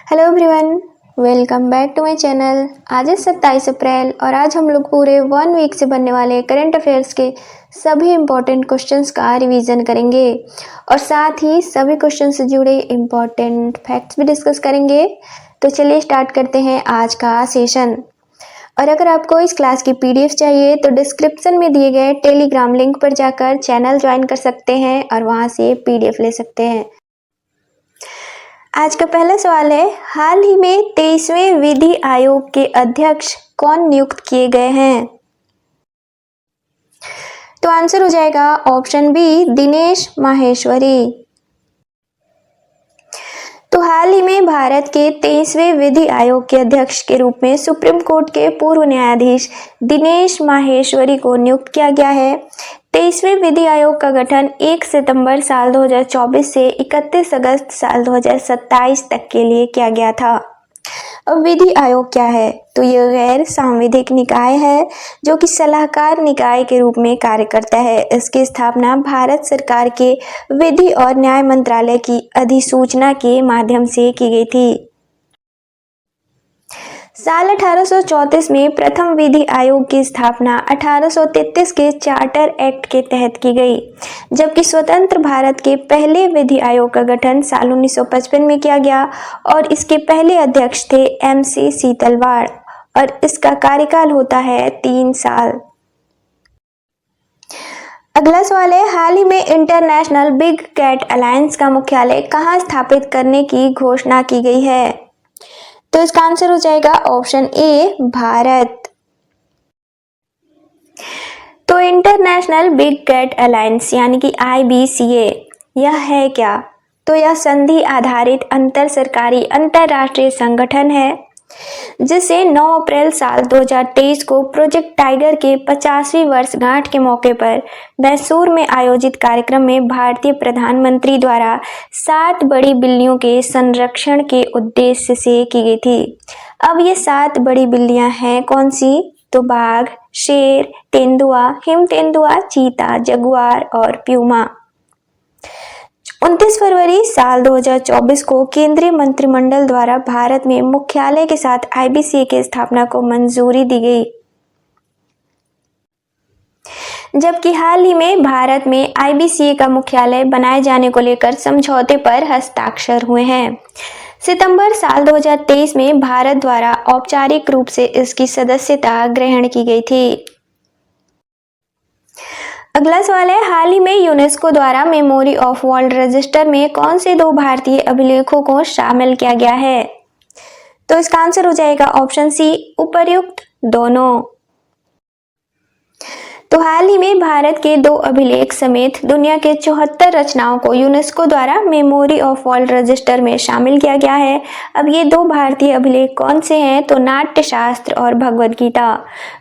Hello everyone, welcome back to my channel. आज है 27 अप्रैल और आज हम लोग पूरे 1 वीक से बनने वाले करंट अफेयर्स के सभी इम्पोर्टेंट क्वेश्चंस का रिवीजन करेंगे और साथ ही सभी क्वेश्चन से जुड़े इम्पोर्टेंट फैक्ट्स भी डिस्कस करेंगे। तो चलिए स्टार्ट करते हैं आज का सेशन। और अगर आपको इस क्लास की पीडीएफ चाहिए तो डिस्क्रिप्शन में दिए गए टेलीग्राम लिंक पर जाकर चैनल ज्वाइन कर सकते हैं और वहाँ से पीडीएफ ले सकते हैं। आज का पहला सवाल है, हाल ही में 23वें विधि आयोग के अध्यक्ष कौन नियुक्त किए गए हैं? तो आंसर हो जाएगा ऑप्शन बी, दिनेश माहेश्वरी। तो हाल ही में भारत के 23वें विधि आयोग के अध्यक्ष के रूप में सुप्रीम कोर्ट के पूर्व न्यायाधीश दिनेश माहेश्वरी को नियुक्त किया गया है। 23वें विधि आयोग का गठन 1 सितंबर साल 2024 से 31 अगस्त साल 2027 तक के लिए किया गया था। अब विधि आयोग क्या है? तो यह गैर सांविधिक निकाय है जो कि सलाहकार निकाय के रूप में कार्य करता है। इसकी स्थापना भारत सरकार के विधि और न्याय मंत्रालय की अधिसूचना के माध्यम से की गई थी। साल 1834 में प्रथम विधि आयोग की स्थापना 1833 के चार्टर एक्ट के तहत की गई, जबकि स्वतंत्र भारत के पहले विधि आयोग का गठन साल 1955 में किया गया और इसके पहले अध्यक्ष थे MC सीतलवाड़ और इसका कार्यकाल होता है 3 साल। अगला सवाल है, हाल ही में इंटरनेशनल बिग कैट अलायंस का मुख्यालय कहाँ स्थापित करने की घोषणा की गई है? तो इसका आंसर हो जाएगा ऑप्शन ए, भारत। तो इंटरनेशनल बिग कैट अलायंस यानी कि IBCA यह है क्या? तो यह संधि आधारित अंतर सरकारी अंतरराष्ट्रीय संगठन है जिसे 9 अप्रैल साल 2023 को प्रोजेक्ट टाइगर के 50वीं वर्षगांठ के मौके पर मैसूर में आयोजित कार्यक्रम में भारतीय प्रधानमंत्री द्वारा 7 बड़ी बिल्लियों के संरक्षण के उद्देश्य से की गई थी। अब ये 7 बड़ी बिल्लियां हैं कौन सी? तो बाघ, शेर, तेंदुआ, हिम तेंदुआ, चीता, जगुआर और प्यूमा। 29 फरवरी साल 2024 को केंद्रीय मंत्रिमंडल द्वारा भारत में मुख्यालय के साथ IBCA की स्थापना को मंजूरी दी गई, जबकि हाल ही में भारत में IBCA का मुख्यालय बनाए जाने को लेकर समझौते पर हस्ताक्षर हुए हैं। सितंबर साल 2023 में भारत द्वारा औपचारिक रूप से इसकी सदस्यता ग्रहण की गई थी। अगला सवाल है, हाल ही में यूनेस्को द्वारा मेमोरी ऑफ वर्ल्ड रजिस्टर में कौन से 2 भारतीय अभिलेखों को शामिल किया गया है? तो इसका आंसर हो जाएगा ऑप्शन सी, उपर्युक्त दोनों। तो हाल ही में भारत के 2 अभिलेख समेत दुनिया के 74 रचनाओं को यूनेस्को द्वारा मेमोरी ऑफ वर्ल्ड रजिस्टर में शामिल किया गया है। अब ये 2 भारतीय अभिलेख कौन से हैं? तो नाट्य शास्त्र और भगवद गीता।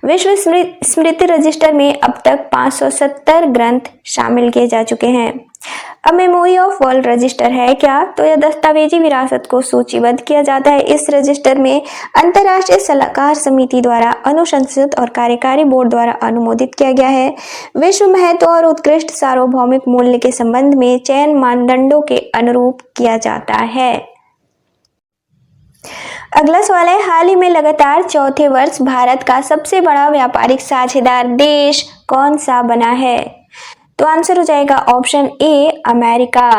विश्व स्मृति रजिस्टर में अब तक 570 ग्रंथ शामिल किए जा चुके हैं। अब मेमोरी ऑफ वर्ल्ड रजिस्टर है क्या? तो यह दस्तावेजी विरासत को सूचीबद्ध किया जाता है। इस रजिस्टर में अंतर्राष्ट्रीय सलाहकार समिति द्वारा अनुशंसित और कार्यकारी बोर्ड द्वारा अनुमोदित किया गया है। विश्व महत्व और उत्कृष्ट सार्वभौमिक मूल्य के संबंध में चयन मानदंडों के अनुरूप किया जाता है। अगला सवाल है, हाल ही में लगातार चौथे वर्ष भारत का सबसे बड़ा व्यापारिक साझेदार देश कौन सा बना है? तो आंसर हो जाएगा ऑप्शन ए, अमेरिका।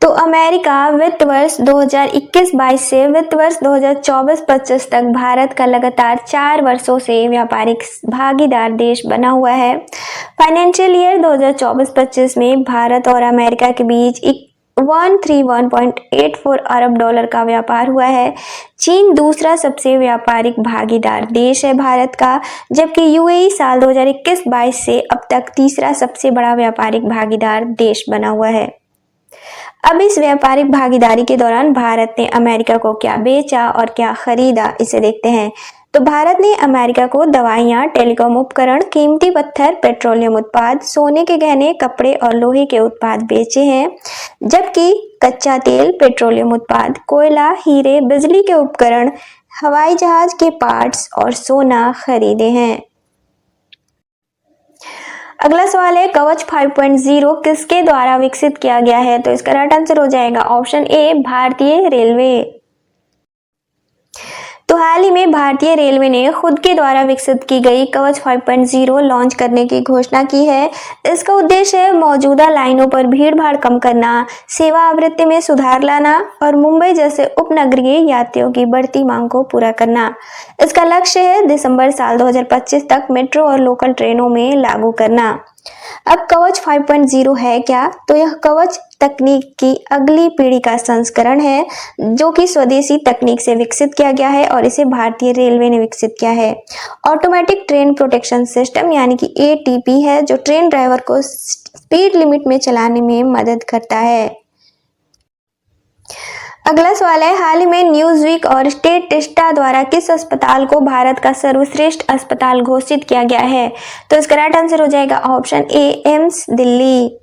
तो अमेरिका वित्त वर्ष 2021-22 से वित्त वर्ष 2024-25 तक भारत का लगातार 4 वर्षों से व्यापारिक भागीदार देश बना हुआ है। फाइनेंशियल ईयर 2024-25 में भारत और अमेरिका के बीच 131.84 अरब डॉलर का व्यापार हुआ है। चीन दूसरा सबसे व्यापारिक भागीदार देश है भारत का, जबकि UAE साल 2021-22 से अब तक तीसरा सबसे बड़ा व्यापारिक भागीदार देश बना हुआ है। अब इस व्यापारिक भागीदारी के दौरान भारत ने अमेरिका को क्या बेचा और क्या खरीदा, इसे देखते हैं। तो भारत ने अमेरिका को दवाइयां, टेलीकॉम उपकरण, कीमती पत्थर, पेट्रोलियम उत्पाद, सोने के गहने, कपड़े और लोहे के उत्पाद बेचे हैं, जबकि कच्चा तेल, पेट्रोलियम उत्पाद, कोयला, हीरे, बिजली के उपकरण, हवाई जहाज के पार्ट्स और सोना खरीदे हैं। अगला सवाल है कवच 5.0 किसके द्वारा विकसित किया गया है? तो इसका राइट आंसर हो जाएगा ऑप्शन ए भारतीय रेलवे। तो हाल ही में भारतीय रेलवे ने खुद के द्वारा विकसित की गई कवच 5.0 लॉन्च करने की घोषणा की है। इसका उद्देश्य है मौजूदा लाइनों पर भीड़भाड़ कम करना, सेवा आवृत्ति में सुधार लाना और मुंबई जैसे उपनगरीय यात्रियों की बढ़ती मांग को पूरा करना। इसका लक्ष्य है दिसंबर साल 2025 तक मेट्रो और लोकल ट्रेनों में लागू करना। अब कवच 5.0 है क्या? तो यह कवच तकनीक की अगली पीढ़ी का संस्करण है जो कि स्वदेशी तकनीक से विकसित किया गया है और इसे भारतीय रेलवे ने विकसित किया है। ऑटोमेटिक ट्रेन प्रोटेक्शन सिस्टम यानी कि ATP है जो ट्रेन ड्राइवर को स्पीड लिमिट में चलाने में मदद करता है। अगला सवाल है हाल ही में न्यूज़वीक और स्टेटिस्टा द्वारा किस अस्पताल को भारत का सर्वश्रेष्ठ अस्पताल घोषित किया गया है? तो इसका राइट आंसर हो जाएगा ऑप्शन ए एम्स दिल्ली।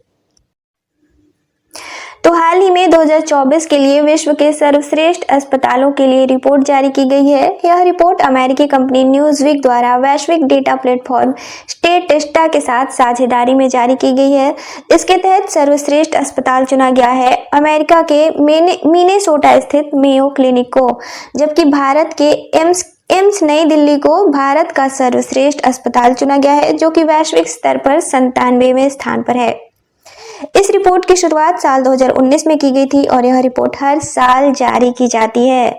तो हाल ही में 2024 के लिए विश्व के सर्वश्रेष्ठ अस्पतालों के लिए रिपोर्ट जारी की गई है। यह रिपोर्ट अमेरिकी कंपनी न्यूज़वीक द्वारा वैश्विक डेटा प्लेटफॉर्म स्टेटिस्टा के साथ साझेदारी में जारी की गई है। इसके तहत सर्वश्रेष्ठ अस्पताल चुना गया है अमेरिका के मिनेसोटा स्थित मेयो क्लिनिक को, जबकि भारत के एम्स नई दिल्ली को भारत का सर्वश्रेष्ठ अस्पताल चुना गया है जो कि वैश्विक स्तर पर 97वें स्थान पर है। इस रिपोर्ट की शुरुआत साल 2019 में की गई थी और यह रिपोर्ट हर साल जारी की जाती है।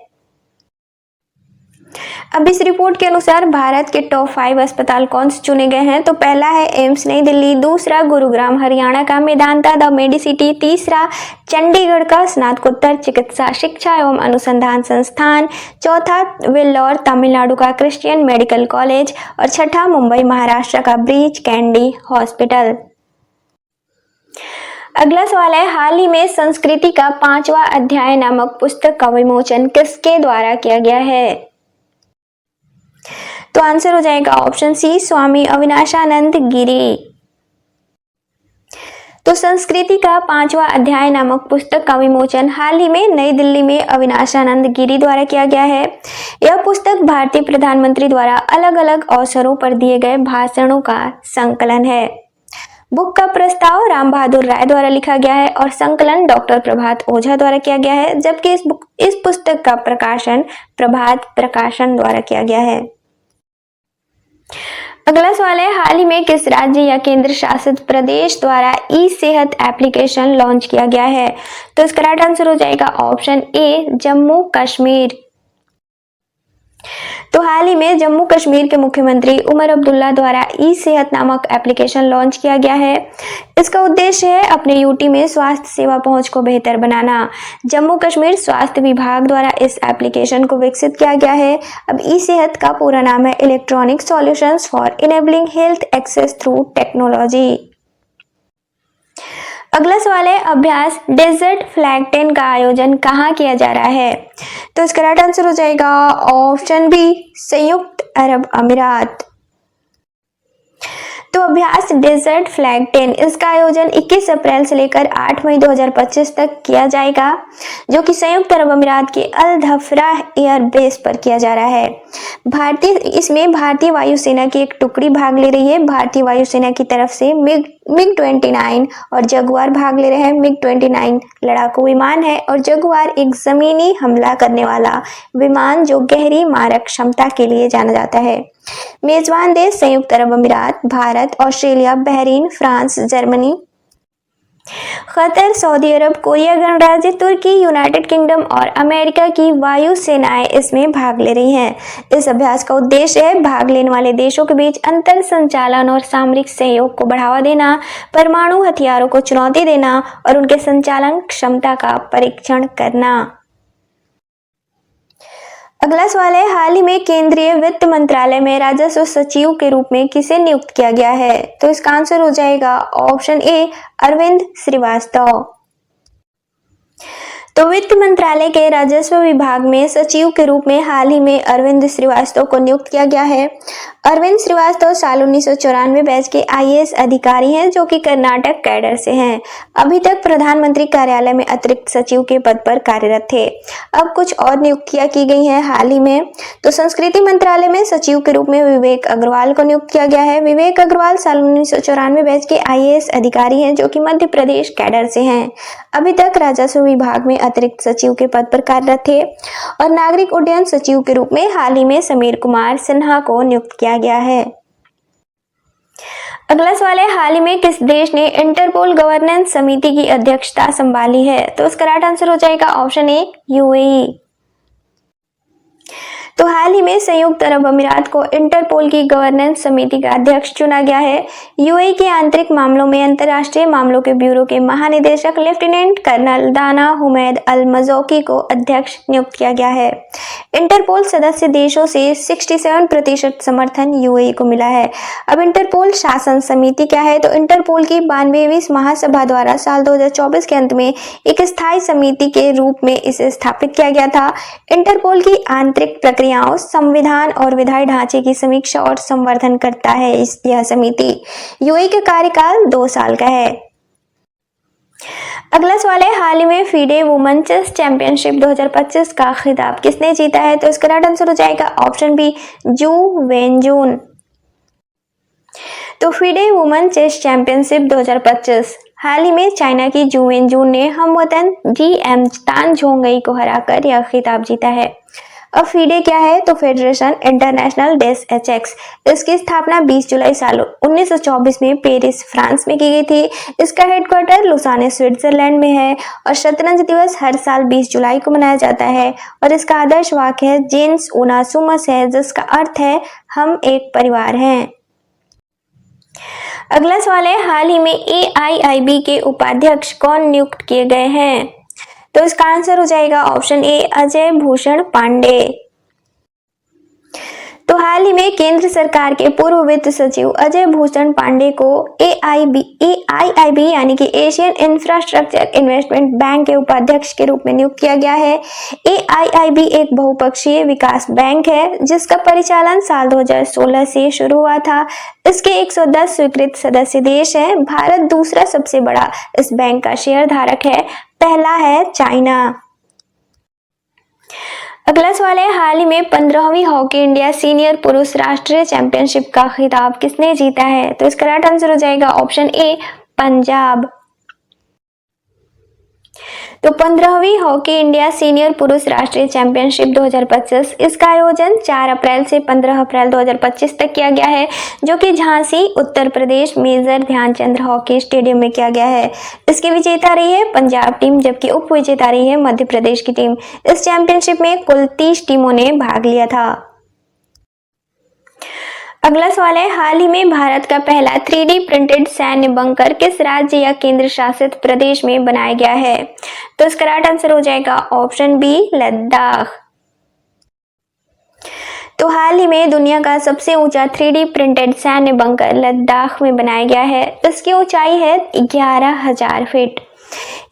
अब इस रिपोर्ट के अनुसार भारत के टॉप 5 अस्पताल कौन से चुने गए हैं? तो पहला है एम्स नई दिल्ली, दूसरा गुरुग्राम हरियाणा का मेदांता द मेडिसिटी, तीसरा चंडीगढ़ का स्नातकोत्तर चिकित्सा शिक्षा एवं अनुसंधान संस्थान, चौथा वेल्लोर तमिलनाडु का क्रिश्चियन मेडिकल कॉलेज और छठा मुंबई महाराष्ट्र का ब्रीच कैंडी हॉस्पिटल। अगला सवाल है हाल ही में संस्कृति का 5वां अध्याय नामक पुस्तक का विमोचन किसके द्वारा किया गया है? तो आंसर हो जाएगा ऑप्शन सी स्वामी अविनाशानंद गिरी। तो संस्कृति का 5वां अध्याय नामक पुस्तक का विमोचन हाल ही में नई दिल्ली में अविनाशानंद गिरी द्वारा किया गया है। यह पुस्तक भारतीय प्रधानमंत्री द्वारा अलग अलग अवसरों पर दिए गए भाषणों का संकलन है। बुक का प्रस्ताव राम बहादुर राय द्वारा लिखा गया है और संकलन डॉक्टर प्रभात ओझा द्वारा किया गया है, जबकि इस पुस्तक का प्रकाशन प्रभात प्रकाशन द्वारा किया गया है। अगला सवाल है हाल ही में किस राज्य या केंद्र शासित प्रदेश द्वारा ई सेहत एप्लीकेशन लॉन्च किया गया है? तो इसका राइट आंसर हो जाएगा ऑप्शन ए जम्मू कश्मीर। तो हाल ही में जम्मू कश्मीर के मुख्यमंत्री उमर अब्दुल्ला द्वारा ई सेहत नामक एप्लीकेशन लॉन्च किया गया है। इसका उद्देश्य है अपने यूटी में स्वास्थ्य सेवा पहुंच को बेहतर बनाना। जम्मू कश्मीर स्वास्थ्य विभाग द्वारा इस एप्लीकेशन को विकसित किया गया है। अब ई सेहत का पूरा नाम है electronic solutions for enabling health access through technology. अगला सवाल है अभ्यास डेजर्ट फ्लैग 10 का आयोजन कहाँ किया जा रहा है? तो इसका राइट आंसर हो जाएगा ऑप्शन बी संयुक्त अरब अमीरात। तो अभ्यास डेजर्ट फ्लैग 10 इसका आयोजन 21 अप्रैल से लेकर 8 मई 2025 तक किया जाएगा, जो कि संयुक्त अरब अमीरात के अल धफ्रा एयर बेस पर किया जा रहा है। इसमें भारतीय वायुसेना की एक टुकड़ी भाग ले रही है। भारतीय वायुसेना की तरफ से मिग 29 और जगुआर भाग ले रहे हैं। मिग 29 लड़ाकू विमान है और जगुआर एक जमीनी हमला करने वाला विमान जो गहरी मारक क्षमता के लिए जाना जाता है। मेजबान देश संयुक्त अरब अमीरात, Bharat, Australia, Bahrain, France, Germany, Qatar, सऊदी अरब, कोरिया गणराज्य, तुर्की, यूनाइटेड किंगडम और अमेरिका की वायु सेनाएं इसमें भाग ले रही हैं। इस अभ्यास का उद्देश्य है भाग लेने वाले देशों के बीच अंतर संचालन और सामरिक सहयोग को बढ़ावा देना, परमाणु हथियारों को चुनौती देना और उनके संचालन क्षमता का परीक्षण करना। अगला सवाल है हाल ही में केंद्रीय वित्त मंत्रालय में राजस्व सचिव के रूप में किसे नियुक्त किया गया है? तो इसका आंसर हो जाएगा ऑप्शन ए अरविंद श्रीवास्तव। तो वित्त मंत्रालय के राजस्व विभाग में सचिव के रूप में हाल ही में अरविंद श्रीवास्तव को नियुक्त किया गया है। अरविंद श्रीवास्तव साल 1994 बैच के आईएएस अधिकारी हैं जो कि कर्नाटक कैडर से हैं। अभी तक प्रधानमंत्री कार्यालय में अतिरिक्त सचिव के पद पर कार्यरत थे। अब कुछ और नियुक्तियां की गई हैं हाल ही में। तो संस्कृति मंत्रालय में सचिव के रूप में विवेक अग्रवाल को नियुक्त किया गया है। विवेक अग्रवाल साल 1994 बैच के आईएएस अधिकारी हैं जो कि मध्य प्रदेश कैडर से हैं। अभी तक राजस्व विभाग में अतिरिक्त सचिव के पद पर कार्यरत थे। और नागरिक उड्डयन सचिव के रूप में हाल ही में समीर कुमार सिन्हा को नियुक्त किया गया है। अगला सवाल है, हाल ही में किस देश ने इंटरपोल गवर्नेंस समिति की अध्यक्षता संभाली है? तो इसका राइट आंसर हो जाएगा ऑप्शन ए, यूएई। तो हाल ही में संयुक्त अरब अमीरात को इंटरपोल की गवर्नेंस समिति का अध्यक्ष चुना गया है। यूएई के आंतरिक मामलों में अंतर्राष्ट्रीय मामलों के ब्यूरो के महानिदेशक लेफ्टिनेंट कर्नल दाना हुमैद अल मजौकी को अध्यक्ष नियुक्त किया गया है। इंटरपोल सदस्य देशों से 67% समर्थन यूएई को मिला है। अब इंटरपोल शासन समिति क्या है? तो इंटरपोल की 92वीं महासभा द्वारा साल 2024 के अंत में एक स्थायी समिति के रूप में इसे स्थापित किया गया था। इंटरपोल की आंतरिक प्रक्रियाओं, संविधान और विधायी ढांचे की समीक्षा और संवर्धन करता है यह समिति। यूएई का कार्यकाल 2 साल का है। अगला सवाल है, हाल ही में फीडे वुमेन चेस चैंपियनशिप 2025 का खिताब किसने जीता है? तो इसका राइट आंसर हो जाएगा ऑप्शन बी, जू वेनजून। तो फीडे वुमेन चेस चैंपियनशिप 2025 हाल ही में चाइना की जू वेनजून ने हमवतन जीएम तान झोंगई को हराकर यह खिताब जीता है। अब फीडे क्या है? तो फेडरेशन इंटरनेशनल डेस एचएक्स। इसकी स्थापना 20 जुलाई साल 1924 में पेरिस फ्रांस में की गई थी। इसका हेडक्वार्टर लुसाने स्विट्जरलैंड में है और शतरंज दिवस हर साल 20 जुलाई को मनाया जाता है। और इसका आदर्श वाक्य है जेन्स उना सुमस है, जिसका अर्थ है हम एक परिवार हैं। अगला सवाल है, हाल ही में एआईआईबी के उपाध्यक्ष कौन नियुक्त किए गए हैं? तो इसका आंसर हो जाएगा ऑप्शन ए, अजय भूषण पांडे। तो हाल ही में केंद्र सरकार के पूर्व वित्त सचिव अजय भूषण पांडे को एआईआईबी यानी कि एशियन इंफ्रास्ट्रक्चर इन्वेस्टमेंट बैंक के उपाध्यक्ष के रूप में नियुक्त किया गया है। एआईआईबी एक बहुपक्षीय विकास बैंक है जिसका परिचालन साल 2016 से शुरू हुआ था। इसके 110 स्वीकृत सदस्य देश हैं। भारत दूसरा सबसे बड़ा इस बैंक का शेयर धारक है, पहला है चाइना। अगला सवाल है, हाल ही में 15वीं हॉकी इंडिया सीनियर पुरुष राष्ट्रीय चैंपियनशिप का खिताब किसने जीता है? तो इसका राइट आंसर हो जाएगा ऑप्शन ए, पंजाब। तो 15वीं हॉकी इंडिया सीनियर पुरुष राष्ट्रीय चैंपियनशिप 2025 इसका आयोजन 4 अप्रैल से 15 अप्रैल 2025 तक किया गया है, जो कि Jhansi Uttar Pradesh major Dhyanchand hockey stadium में किया गया है। इसकी विजेता रही है पंजाब टीम, जबकि उप विजेता रही है मध्य प्रदेश की टीम। इस चैंपियनशिप में कुल 30 टीमों ने भाग लिया था। अगला सवाल है, हाल ही में भारत का पहला 3D प्रिंटेड सैन्य बंकर किस राज्य या केंद्र शासित प्रदेश में बनाया गया है? तो इसका राइट आंसर हो जाएगा ऑप्शन बी, लद्दाख। तो हाल ही में दुनिया का सबसे ऊंचा 3D प्रिंटेड सैन्य बंकर लद्दाख में बनाया गया है। इसकी ऊंचाई है 11,000 फीट।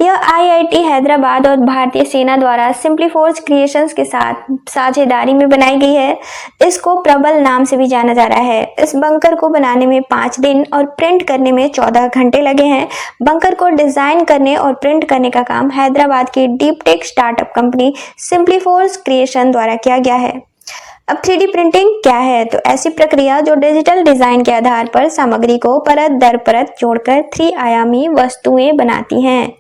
यह आईआईटी हैदराबाद और भारतीय सेना द्वारा सिंप्लीफोर्ज क्रिएशंस के साथ साझेदारी में बनाई गई है। इसको प्रबल नाम से भी जाना जा रहा है। इस बंकर को बनाने में 5 दिन और प्रिंट करने में 14 घंटे लगे हैं। बंकर को डिजाइन करने और प्रिंट करने का काम हैदराबाद की deep tech startup company Simpliforge creation द्वारा किया गया है। अब 3D प्रिंटिंग क्या है? तो ऐसी प्रक्रिया जो डिजिटल डिजाइन के आधार पर सामग्री को परत दर परत जोड़कर 3 आयामी वस्तुएं बनाती हैं।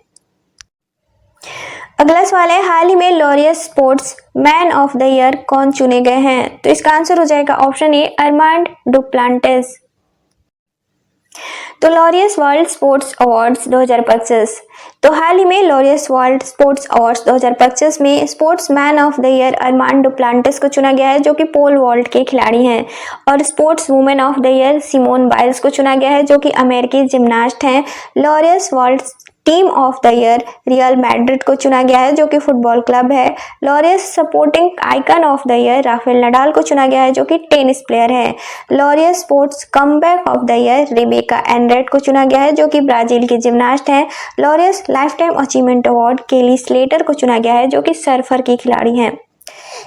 अगला सवाल है, हाल ही में Laureus sports man of the year कौन चुने गए हैं? तो इसका आंसर हो जाएगा ऑप्शन ए, अरमांड डुप्लांटिस। तो लॉरियस वर्ल्ड स्पोर्ट्स अवार्ड्स 2025। तो हाल ही में लॉरियस वर्ल्ड स्पोर्ट्स अवार्ड्स 2025 में sports man of the year अरमांड Duplantis को चुना गया है, जो कि पोल वॉल्ट के खिलाड़ी हैं। और sports women of the year Simone Biles को चुना गया है, जो कि अमेरिकी जिम्नास्ट हैं। Laureus world team of the year Real Madrid को चुना गया है, जो कि फुटबॉल क्लब है। Laureus supporting icon of the year Rafael Nadal को चुना गया है, जो कि टेनिस प्लेयर है। Laureus sports comeback of the year Rebeca Andrade को चुना गया है, जो कि ब्राजील की जिम्नास्ट हैं। Laureus life time achievement award केली स्लेटर को चुना गया है, जो कि सर्फर की खिलाड़ी हैं।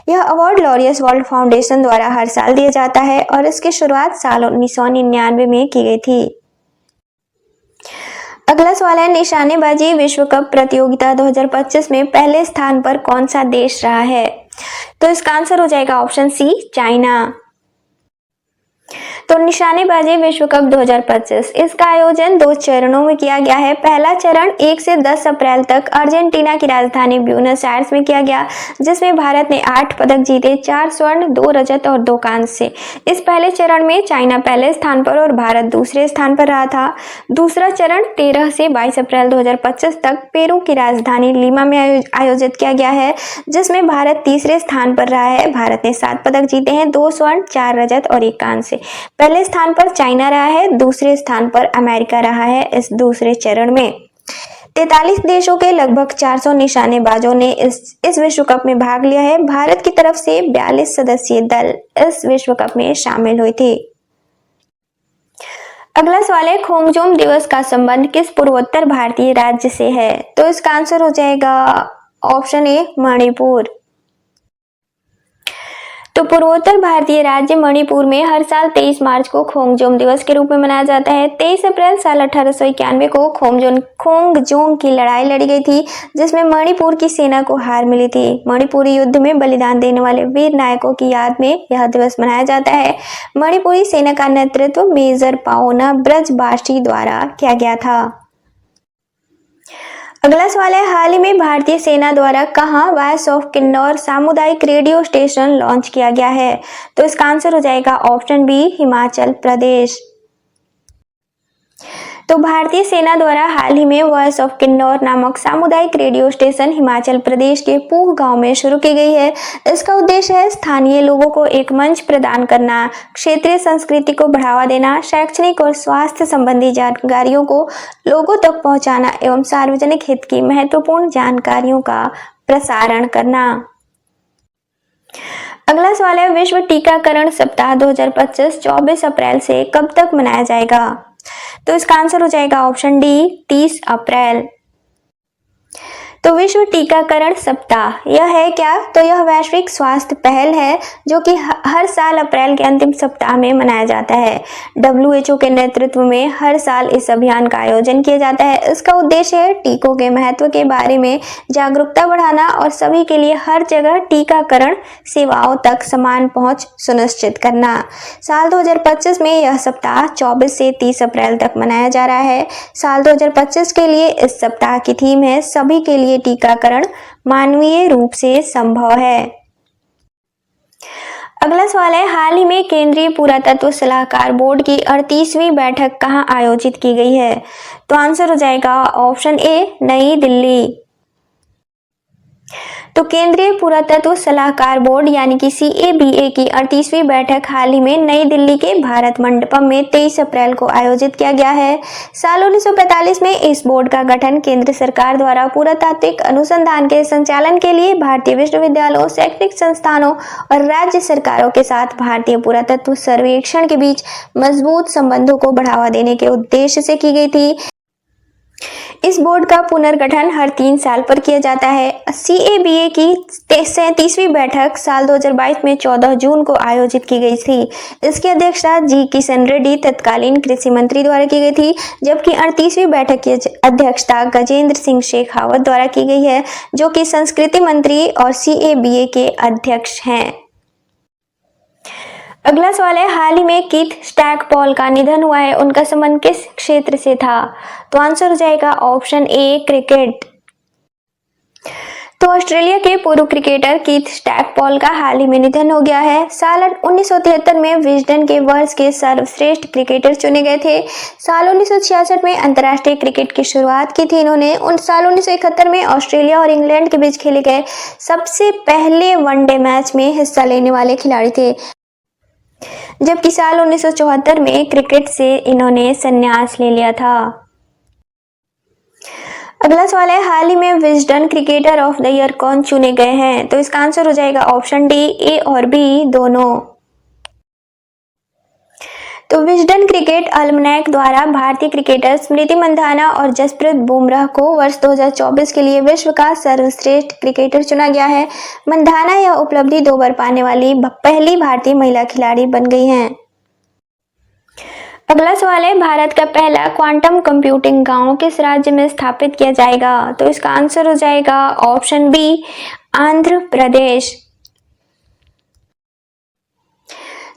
यह अवार्ड लॉरियस वर्ल्ड फाउंडेशन द्वारा हर साल दिया जाता है और इसकी शुरुआत साल 1999 में की गई थी। अगला सवाल है, निशानेबाजी विश्व कप प्रतियोगिता 2025 में पहले स्थान पर कौन सा देश रहा है? तो इसका आंसर हो जाएगा ऑप्शन सी, चाइना। तो निशानेबाजी विश्व कप 2025 इसका आयोजन 2 चरणों में किया गया है। पहला चरण 1 से 10 अप्रैल तक अर्जेंटीना की राजधानी ब्यूनस आयर्स में किया गया, जिसमें भारत ने 8 पदक जीते, 4 स्वर्ण, 2 रजत और 2 कांस्य से। इस पहले चरण में चाइना पहले स्थान पर और भारत दूसरे स्थान पर रहा था। दूसरा चरण 13 से 22 अप्रैल 2025 तक पेरू की राजधानी लीमा में आयोजित किया गया है, जिसमें भारत तीसरे स्थान पर रहा है। भारत ने 7 पदक जीते हैं, 2 स्वर्ण, 4 रजत और 1 कांस्य से। पहले स्थान पर चाइना रहा है, दूसरे स्थान पर अमेरिका रहा है। इस दूसरे चरण में 43 देशों के लगभग 400 निशानेबाजों ने इस विश्व कप में भाग लिया है। भारत की तरफ से 42 सदस्यीय दल इस विश्व कप में शामिल हुए थे। अगला सवाल है, खोंगजोम दिवस का संबंध किस पूर्वोत्तर भारतीय राज्य से है? तो इसका आंसर हो जाएगा ऑप्शन ए, मणिपुर। तो पूर्वोत्तर भारतीय राज्य मणिपुर में हर साल 23 मार्च को खोंगजोम दिवस के रूप में मनाया जाता है। 23 अप्रैल साल 1891 को खोंगजोम की लड़ाई लड़ी गई थी, जिसमें मणिपुर की सेना को हार मिली थी। मणिपुरी युद्ध में बलिदान देने वाले वीर नायकों की याद में यह दिवस मनाया जाता है। मणिपुरी सेना का नेतृत्व मेजर पाओना ब्रजबासी द्वारा किया गया था। अगला सवाल है, हाल ही में भारतीय सेना द्वारा कहां वॉइस ऑफ किन्नौर सामुदायिक रेडियो स्टेशन लॉन्च किया गया है? तो इसका आंसर हो जाएगा ऑप्शन बी, हिमाचल प्रदेश। तो भारतीय सेना द्वारा हाल ही में वॉइस ऑफ किन्नौर नामक सामुदायिक रेडियो स्टेशन हिमाचल प्रदेश के पूह गांव में शुरू की गई है। इसका उद्देश्य है स्थानीय लोगों को एक मंच प्रदान करना, क्षेत्रीय संस्कृति को बढ़ावा देना, शैक्षणिक और स्वास्थ्य संबंधी जानकारियों को लोगों तक पहुंचाना एवं सार्वजनिक हित की महत्वपूर्ण जानकारियों का प्रसारण करना। अगला सवाल है, विश्व टीकाकरण सप्ताह 2025 24 अप्रैल से कब तक मनाया जाएगा? तो इसका आंसर हो जाएगा ऑप्शन डी, 30 अप्रैल। तो विश्व टीकाकरण सप्ताह यह है क्या? तो यह वैश्विक स्वास्थ्य पहल है जो कि हर साल अप्रैल के अंतिम सप्ताह में मनाया जाता है। WHO के नेतृत्व में हर साल इस अभियान का आयोजन किया जाता है। इसका उद्देश्य है टीकों के महत्व के बारे में जागरूकता बढ़ाना और सभी के लिए हर जगह टीकाकरण सेवाओं तक समान पहुंच सुनिश्चित करना। साल 2025 में यह सप्ताह 24 से 30 अप्रैल तक मनाया जा रहा है। साल 2025 के लिए इस सप्ताह की थीम है, सभी के लिए टीकाकरण मानवीय रूप से संभव है। अगला सवाल है, हाल ही में केंद्रीय पुरातत्व सलाहकार बोर्ड की 38वीं बैठक कहां आयोजित की गई है? तो आंसर हो जाएगा ऑप्शन ए, नई दिल्ली। तो केंद्रीय पुरातत्व सलाहकार बोर्ड यानी कि CABA की 38वीं बैठक हाल ही में नई दिल्ली के भारत मंडपम में 23 अप्रैल को आयोजित किया गया है। साल 1945 में इस बोर्ड का गठन केंद्र सरकार द्वारा पुरातात्विक अनुसंधान के संचालन के लिए भारतीय विश्वविद्यालयों, शैक्षणिक संस्थानों और राज्य सरकारों के साथ भारतीय पुरातत्व सर्वेक्षण के बीच मजबूत संबंधों को बढ़ावा देने के उद्देश्य से की गई थी। इस बोर्ड का पुनर्गठन हर 3 साल पर किया जाता है। CABA की 37वीं बैठक साल 2022 में 14 जून को आयोजित की गई थी। इसकी अध्यक्षता जी किशन रेड्डी तत्कालीन कृषि मंत्री द्वारा की गई थी, जबकि 38वीं बैठक की अध्यक्षता गजेंद्र सिंह शेखावत द्वारा की गई है, जो कि संस्कृति मंत्री और CABA के अध्यक्ष हैं। अगला सवाल है, हाल ही में कीथ स्टैकपॉल का निधन हुआ है, उनका संबंध किस क्षेत्र से था? तो आंसर हो जाएगा ऑप्शन ए, क्रिकेट। तो ऑस्ट्रेलिया के पूर्व क्रिकेटर कीथ स्टैकपॉल का हाल ही में निधन हो गया है। साल 1973 में विजडन के वर्ष के सर्वश्रेष्ठ क्रिकेटर चुने गए थे। साल 1966 में अंतर्राष्ट्रीय क्रिकेट की शुरुआत की थी इन्होंने। साल 1971 में ऑस्ट्रेलिया और इंग्लैंड के बीच खेले गए सबसे पहले वनडे मैच में हिस्सा लेने वाले खिलाड़ी थे, जबकि साल 1974 में क्रिकेट से इन्होंने संन्यास ले लिया था। अगला सवाल है, हाल ही में Wisden cricketer of the year कौन चुने गए हैं? तो इसका आंसर हो जाएगा ऑप्शन डी, ए और बी दोनों। तो विजडन क्रिकेट अल्मनैक द्वारा भारतीय क्रिकेटर स्मृति मंधाना और जसप्रीत बुमराह को वर्ष 2024 के लिए विश्व का सर्वश्रेष्ठ क्रिकेटर चुना गया है। मंधाना यह उपलब्धि 2 बार पाने वाली पहली भारतीय महिला खिलाड़ी बन गई हैं। अगला सवाल है, भारत का पहला क्वांटम कंप्यूटिंग गांव किस राज्य में स्थापित किया जाएगा? तो इसका आंसर हो जाएगा ऑप्शन बी, आंध्र प्रदेश।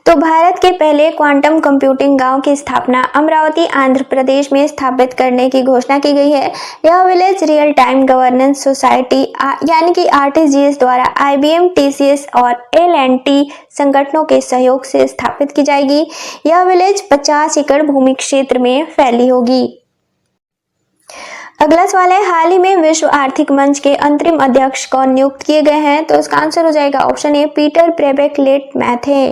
तो भारत के पहले क्वांटम कंप्यूटिंग गांव की स्थापना अमरावती आंध्र प्रदेश में स्थापित करने की घोषणा की गई है। यह village real time governance society यानी कि आरटीजीएस द्वारा IBM, TCS और L&T संगठनों के सहयोग से स्थापित की जाएगी। यह विलेज 50 एकड़ भूमि क्षेत्र में फैली होगी। अगला सवाल है, हाल ही में विश्व आर्थिक मंच के अंतरिम अध्यक्ष कौन नियुक्त किए गए हैं? तो इसका आंसर हो जाएगा ऑप्शन ए, पीटर ब्रेबेक-लेटमैथे।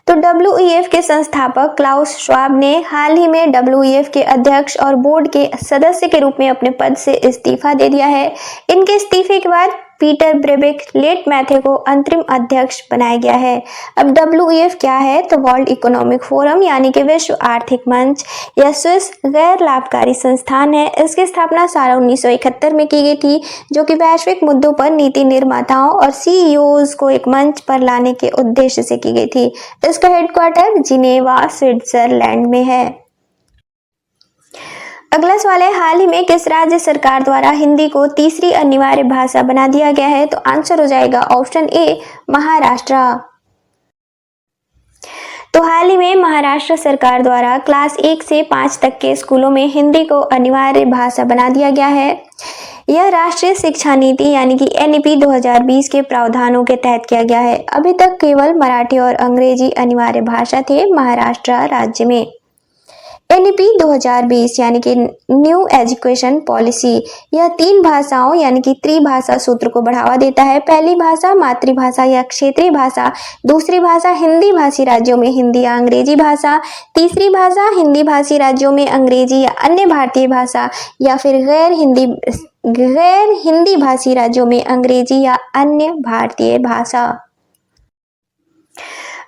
तो WEF के संस्थापक क्लाउस श्वाब ने हाल ही में WEF के अध्यक्ष और बोर्ड के सदस्य के रूप में अपने पद से इस्तीफा दे दिया है। इनके इस्तीफे के बाद पीटर ब्रेबेक-लेटमैथे को अंतरिम अध्यक्ष बनाया गया है। अब WEF क्या है? तो वर्ल्ड इकोनॉमिक फोरम यानी कि विश्व आर्थिक मंच यह स्विस गैर लाभकारी संस्थान है। इसकी स्थापना साल 1971 में की गई थी, जो कि वैश्विक मुद्दों पर नीति निर्माताओं और CEOs को एक मंच पर लाने के उद्देश्य से की गई थी। इसका हेडक्वार्टर जिनेवा, स्विट्जरलैंड में है। अगला सवाल है, हाल ही में किस राज्य सरकार द्वारा हिंदी को तीसरी अनिवार्य भाषा बना दिया गया है? तो आंसर हो जाएगा ऑप्शन ए, महाराष्ट्र। तो हाल ही में महाराष्ट्र सरकार द्वारा क्लास 1 से 5 तक के स्कूलों में हिंदी को अनिवार्य भाषा बना दिया गया है। यह राष्ट्रीय शिक्षा नीति यानी कि NEP 2020 के प्रावधानों के तहत किया गया है। अभी तक केवल मराठी और अंग्रेजी अनिवार्य भाषा थे महाराष्ट्र राज्य में। NEP 2020 यानी कि न्यू एजुकेशन पॉलिसी यह 3 भाषाओं यानी कि त्रिभाषा सूत्र को बढ़ावा देता है। पहली भाषा मातृभाषा या क्षेत्रीय भाषा, दूसरी भाषा हिंदी भाषी राज्यों में हिंदी या अंग्रेजी भाषा, तीसरी भाषा हिंदी भाषी राज्यों में अंग्रेजी या अन्य भारतीय भाषा, या फिर गैर हिंदी भाषी राज्यों में अंग्रेजी या अन्य भारतीय भाषा।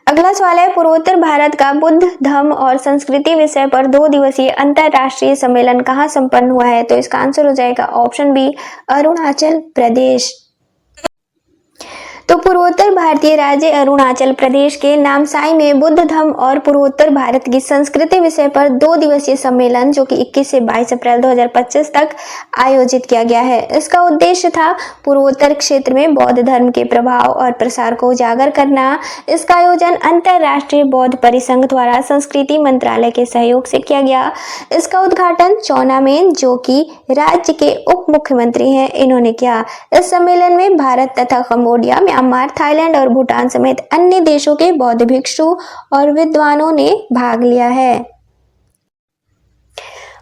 अगला सवाल है, पूर्वोत्तर भारत का बुद्ध धर्म और संस्कृति विषय पर 2 दिवसीय अंतरराष्ट्रीय सम्मेलन कहाँ संपन्न हुआ है? तो इसका आंसर हो जाएगा ऑप्शन बी, अरुणाचल प्रदेश। तो पूर्वोत्तर भारतीय राज्य अरुणाचल प्रदेश के नामसाई में बुद्ध धर्म और पूर्वोत्तर भारत की संस्कृति विषय पर 2 दिवसीय सम्मेलन जो कि 21 से 22 अप्रैल 2025 तक आयोजित किया गया है। इसका उद्देश्य था पूर्वोत्तर क्षेत्र में बौद्ध धर्म के प्रभाव और प्रसार को उजागर करना। इसका आयोजन अंतरराष्ट्रीय बौद्ध परिसंघ द्वारा संस्कृति मंत्रालय के सहयोग से किया गया। इसका उद्घाटन चौना मेन जो कि राज्य के उप मुख्यमंत्री हैं, इन्होंने किया। इस सम्मेलन में भारत तथा कंबोडिया, म्यांमार, थाईलैंड और भूटान समेत अन्य देशों के बौद्ध भिक्षु और विद्वानों ने भाग लिया है।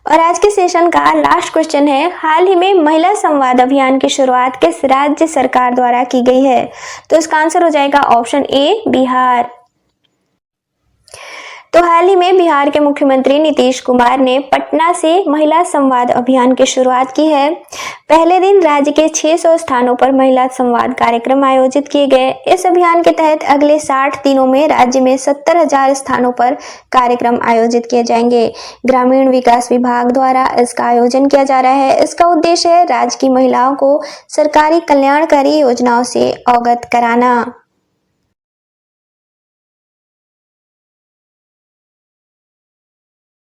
और आज के सेशन का लास्ट क्वेश्चन है, हाल ही में महिला संवाद अभियान की शुरुआत किस राज्य सरकार द्वारा की गई है? तो इसका आंसर हो जाएगा ऑप्शन ए, बिहार। तो हाल ही में बिहार के मुख्यमंत्री नीतीश कुमार ने पटना से महिला संवाद अभियान की शुरुआत की है। पहले दिन राज्य के 600 स्थानों पर महिला संवाद कार्यक्रम आयोजित किए गए। इस अभियान के तहत अगले 60 दिनों में राज्य में 70,000 स्थानों पर कार्यक्रम आयोजित किए जाएंगे। ग्रामीण विकास विभाग द्वारा इसका आयोजन किया जा रहा है। इसका उद्देश्य है राज्य की महिलाओं को सरकारी कल्याणकारी योजनाओं से अवगत कराना।